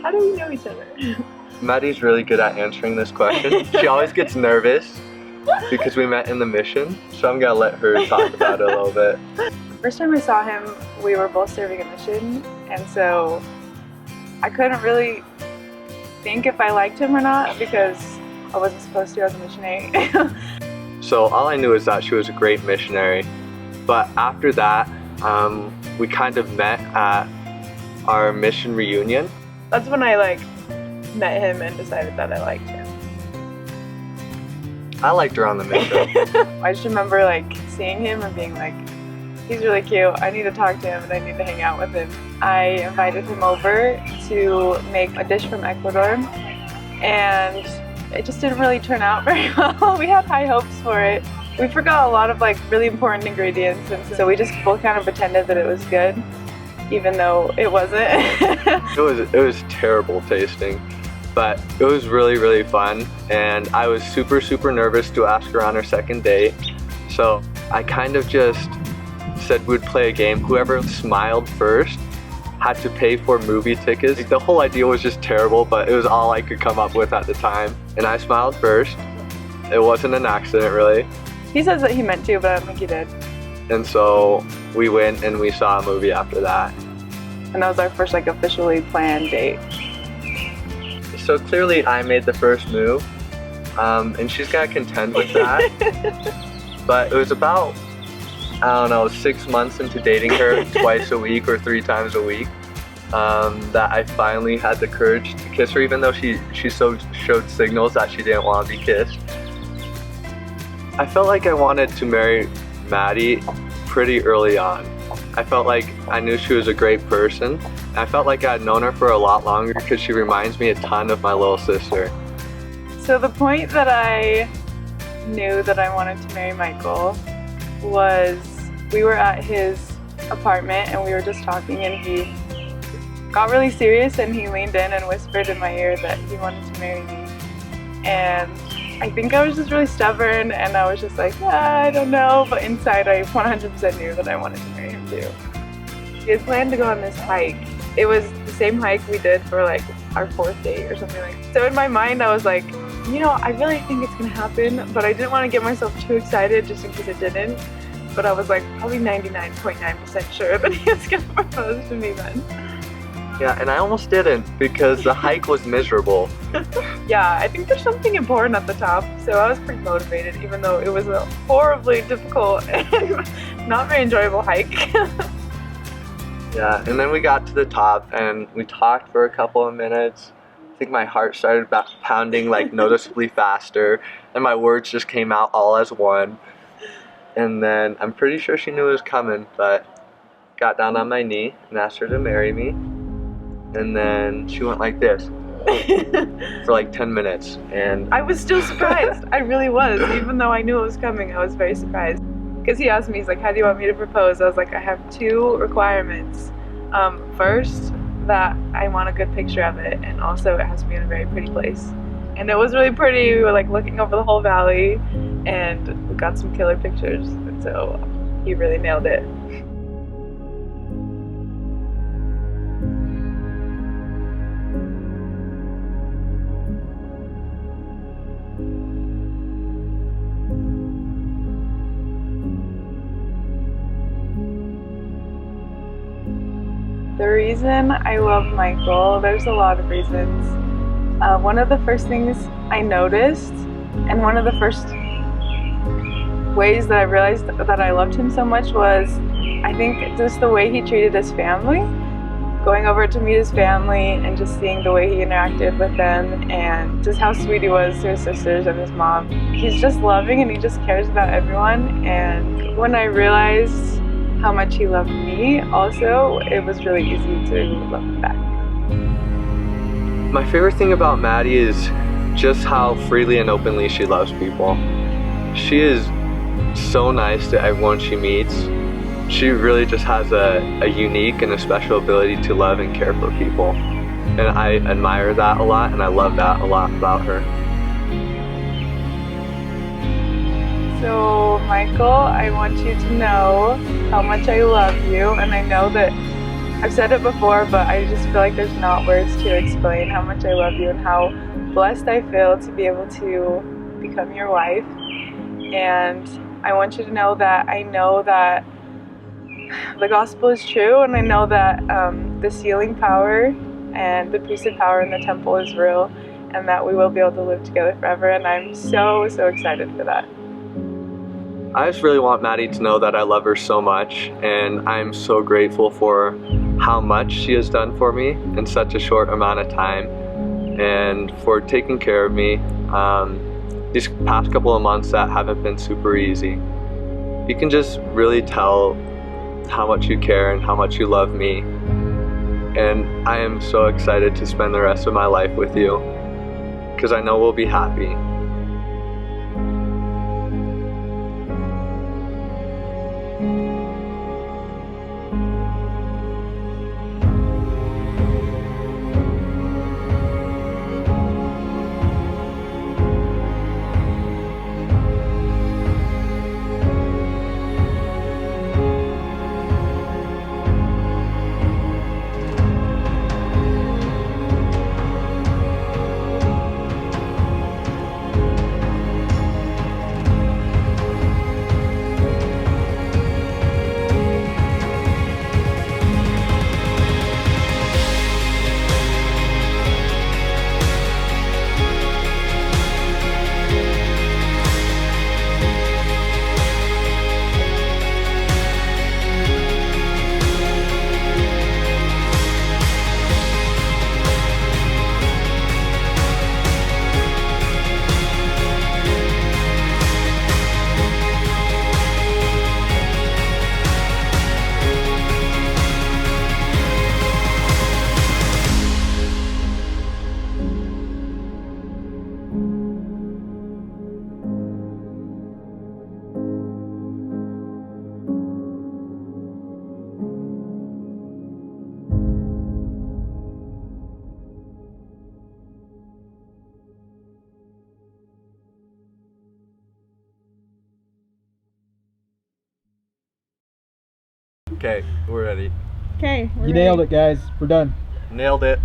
How do we know each other? Maddie's really good at answering this question. She always gets nervous because we met in the mission, so I'm gonna let her talk about it a little bit. First time I saw him, we were both serving a mission, and so I couldn't really think if I liked him or not because I wasn't supposed to as a missionary. So all I knew is that she was a great missionary, but after that, we kind of met at our mission reunion. That's when I met him and decided that I liked him. I liked her on the mission. I just remember seeing him and being like, he's really cute, I need to talk to him and I need to hang out with him. I invited him over to make a dish from Ecuador, and it just didn't really turn out very well. We had high hopes for it. We forgot a lot of really important ingredients, and so we just both kind of pretended that it was good, even though it wasn't. It was terrible tasting, but it was really, really fun, and I was super, super nervous to ask her on our second date. So I kind of just said we'd play a game. Whoever smiled first had to pay for movie tickets. The whole idea was just terrible, but it was all I could come up with at the time. And I smiled first. It wasn't an accident, really. He says that he meant to, but I don't think he did. And so we went and we saw a movie after that. And that was our first officially planned date. So clearly I made the first move, and she's gotta contend with that. But it was about, I don't know, 6 months into dating her twice a week or 3 times a week, that I finally had the courage to kiss her, even though she showed signals that she didn't want to be kissed. I felt like I wanted to marry Maddie pretty early on. I felt like I knew she was a great person. I felt like I'd known her for a lot longer because she reminds me a ton of my little sister. So the point that I knew that I wanted to marry Michael was we were at his apartment and we were just talking, and he got really serious and he leaned in and whispered in my ear that he wanted to marry me. And I think I was just really stubborn and I was just like, I don't know, but inside I 100% knew that I wanted to marry him too. We had planned to go on this hike. It was the same hike we did for our 4th date or something like that. So in my mind I was like, I really think it's gonna happen, but I didn't want to get myself too excited just in case it didn't. But I was probably 99.9% sure that he was gonna propose to me then. Yeah, and I almost didn't because the hike was miserable. Yeah, I think there's something important at the top, so I was pretty motivated even though it was a horribly difficult and not very enjoyable hike. Yeah, and then we got to the top and we talked for a couple of minutes. I think my heart started pounding noticeably faster, and my words just came out all as one. And then I'm pretty sure she knew it was coming, but got down on my knee and asked her to marry me. And then she went like this for 10 minutes. And I was still surprised. I really was. Even though I knew it was coming, I was very surprised. Because he asked me, he's like, how do you want me to propose? I was like, I have 2 requirements. First, that I want a good picture of it, and also it has to be in a very pretty place. And it was really pretty. We were looking over the whole valley, and we got some killer pictures, and so he really nailed it. The reason I love Michael, there's a lot of reasons. One of the first things I noticed, and one of the first ways that I realized that I loved him so much was, I think, just the way he treated his family. Going over to meet his family and just seeing the way he interacted with them and just how sweet he was to his sisters and his mom. He's just loving and he just cares about everyone, and when I realized how much he loved me also, it was really easy to love him back. my favorite thing about Maddie is just how freely and openly she loves people. She is so nice to everyone she meets. She really just has a unique and a special ability to love and care for people. And I admire that a lot, and I love that a lot about her. So, Michael, I want you to know how much I love you, and I know that I've said it before, but I just feel like there's not words to explain how much I love you and how blessed I feel to be able to become your wife. And I want you to know that I know that the gospel is true, and I know that the sealing power and the priesthood power in the temple is real, and that we will be able to live together forever. And I'm so excited for that. I just really want Maddie to know that I love her so much, and I'm so grateful for how much she has done for me in such a short amount of time, and for taking care of me these past couple of months that haven't been super easy. You can just really tell how much you care and how much you love me, and I am so excited to spend the rest of my life with you, because I know we'll be happy. Okay, we're ready. Okay, You nailed it, guys. We're done. Nailed it.